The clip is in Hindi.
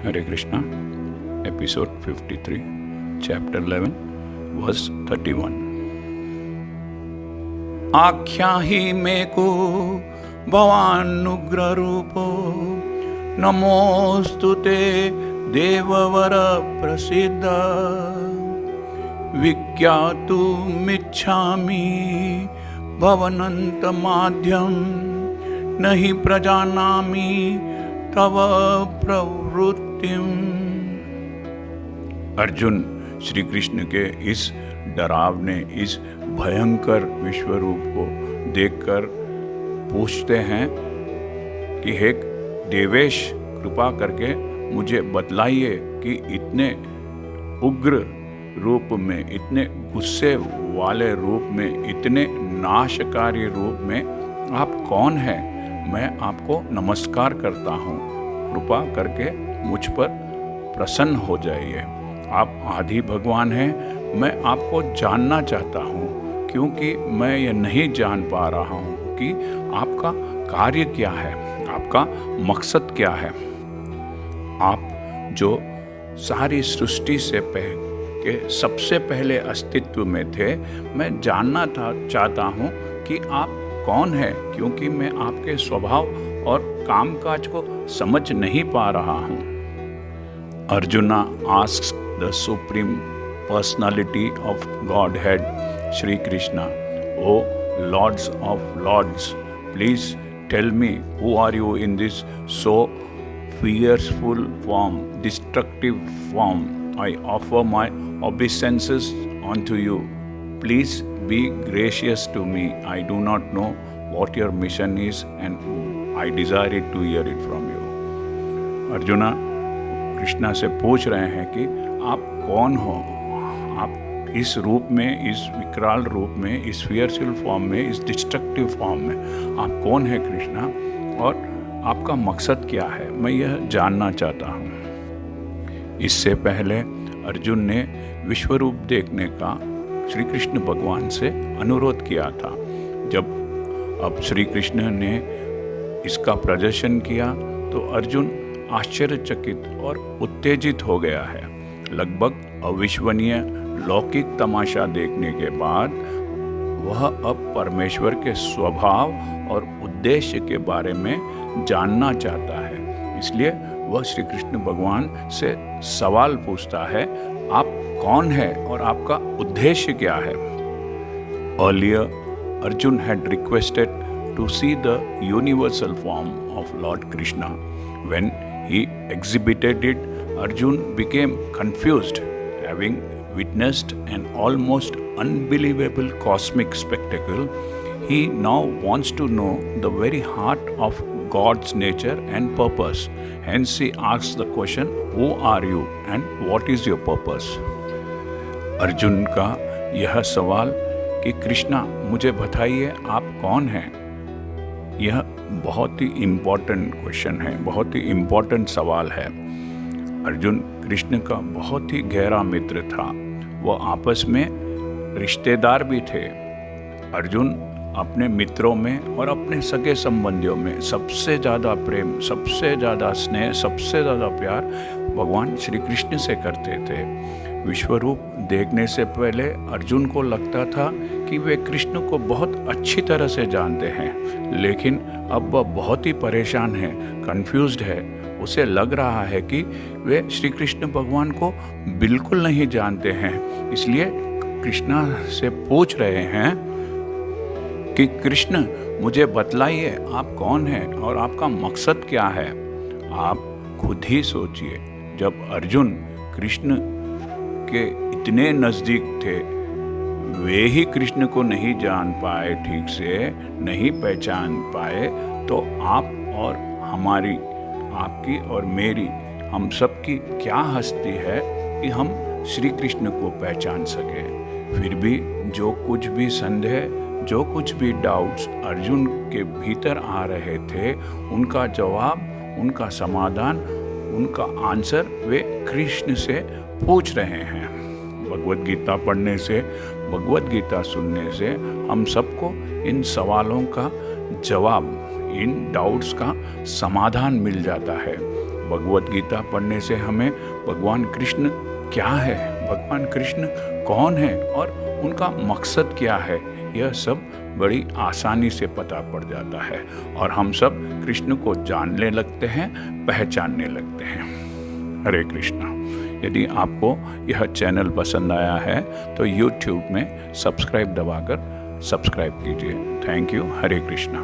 Hare Krishna, episode 53, chapter 11, verse 31. आख्याहि मेको भवानुग्र रूपो नमोस्तुते देववर प्रसिद्ध विज्ञातुमिच्छामि भवनन्तमाद्यं नहि प्रजानामि तव प्रवृत्तिम्। अर्जुन श्री कृष्ण के इस डरावने, इस भयंकर विश्वरूप को देखकर पूछते हैं कि हे देवेश, कृपा करके मुझे बतलाइए कि इतने उग्र रूप में, इतने गुस्से वाले रूप में, इतने नाशकारी रूप में आप कौन हैं? मैं आपको नमस्कार करता हूँ, कृपा करके मुझ पर प्रसन्न हो जाइए। आप आदि भगवान हैं, मैं आपको जानना चाहता हूँ, क्योंकि मैं ये नहीं जान पा रहा हूँ कि आपका कार्य क्या है, आपका मकसद क्या है। आप जो सारी सृष्टि से के सबसे पहले अस्तित्व में थे, मैं जानना चाहता हूँ कि आप कौन है, क्योंकि मैं आपके स्वभाव और कामकाज को समझ नहीं पा रहा हूँ। Arjuna asks the supreme personality of Godhead Shri Krishna, O lords of lords, please tell me who are you in this so fearful form, destructive form. I offer my obeisances unto you. Please be gracious to me. I do not know what your mission is and I desire it to hear it from you. Arjuna Krishna से पूछ रहे हैं कि आप कौन हो? आप इस रूप में, इस विकराल रूप में, इस फियरफुल फॉर्म में, इस डिस्ट्रक्टिव फॉर्म में आप कौन है कृष्णा, और आपका मकसद क्या है? मैं यह जानना चाहता हूँ। इससे पहले अर्जुन ने विश्वरूप देखने का श्री कृष्ण भगवान से अनुरोध किया था। जब अब श्री कृष्ण ने इसका प्रदर्शन किया तो अर्जुन आश्चर्यचकित और उत्तेजित हो गया है। लगभग अविश्वनीय लौकिक तमाशा देखने के बाद वह अब परमेश्वर के स्वभाव और उद्देश्य के बारे में जानना चाहता है। इसलिए वह श्री कृष्ण भगवान से सवाल पूछता है, आप कौन है और आपका उद्देश्य क्या है? Earlier, Arjun had requested to see the universal form of Lord Krishna. When he exhibited it, Arjun became confused, having witnessed an almost unbelievable cosmic spectacle. He now wants to know the very heart of God's nature and purpose. Hence he asks the question, who are you and what is your purpose? Arjun का यह सवाल कि कृष्णा मुझे बताइए आप कौन हैं, यह बहुत ही इम्पोर्टेंट क्वेश्चन है, बहुत ही इम्पोर्टेंट सवाल है। अर्जुन कृष्ण का बहुत ही गहरा मित्र था, वह आपस में रिश्तेदार भी थे। अर्जुन अपने मित्रों में और अपने सगे संबंधियों में सबसे ज़्यादा प्रेम, सबसे ज़्यादा स्नेह, सबसे ज़्यादा प्यार भगवान श्री कृष्ण से करते थे। विश्वरूप देखने से पहले अर्जुन को लगता था कि वे कृष्ण को बहुत अच्छी तरह से जानते हैं, लेकिन अब वह बहुत ही परेशान है, कंफ्यूज्ड है। उसे लग रहा है कि वे श्री कृष्ण भगवान को बिल्कुल नहीं जानते हैं। इसलिए कृष्णा से पूछ रहे हैं कि कृष्ण मुझे बतलाइए आप कौन हैं और आपका मकसद क्या है। आप खुद ही सोचिए, जब अर्जुन कृष्ण के इतने नज़दीक थे, वे ही कृष्ण को नहीं जान पाए, ठीक से नहीं पहचान पाए, तो आप और हमारी, आपकी और मेरी, हम सब की क्या हस्ती है कि हम श्री कृष्ण को पहचान सके। फिर भी जो कुछ भी संदेह, जो कुछ भी डाउट्स अर्जुन के भीतर आ रहे थे, उनका जवाब, उनका समाधान, उनका आंसर वे कृष्ण से पूछ रहे हैं। भगवद गीता पढ़ने से, भगवद गीता सुनने से हम सबको इन सवालों का जवाब, इन डाउट्स का समाधान मिल जाता है। भगवत गीता पढ़ने से हमें भगवान कृष्ण क्या है, भगवान कृष्ण कौन है और उनका मकसद क्या है, यह सब बड़ी आसानी से पता पड़ जाता है और हम सब कृष्ण को जानने लगते हैं, पहचानने लगते हैं। हरे कृष्णा। यदि आपको यह चैनल पसंद आया है तो YouTube में सब्सक्राइब दबाकर सब्सक्राइब कीजिए। Thank you. हरे कृष्णा।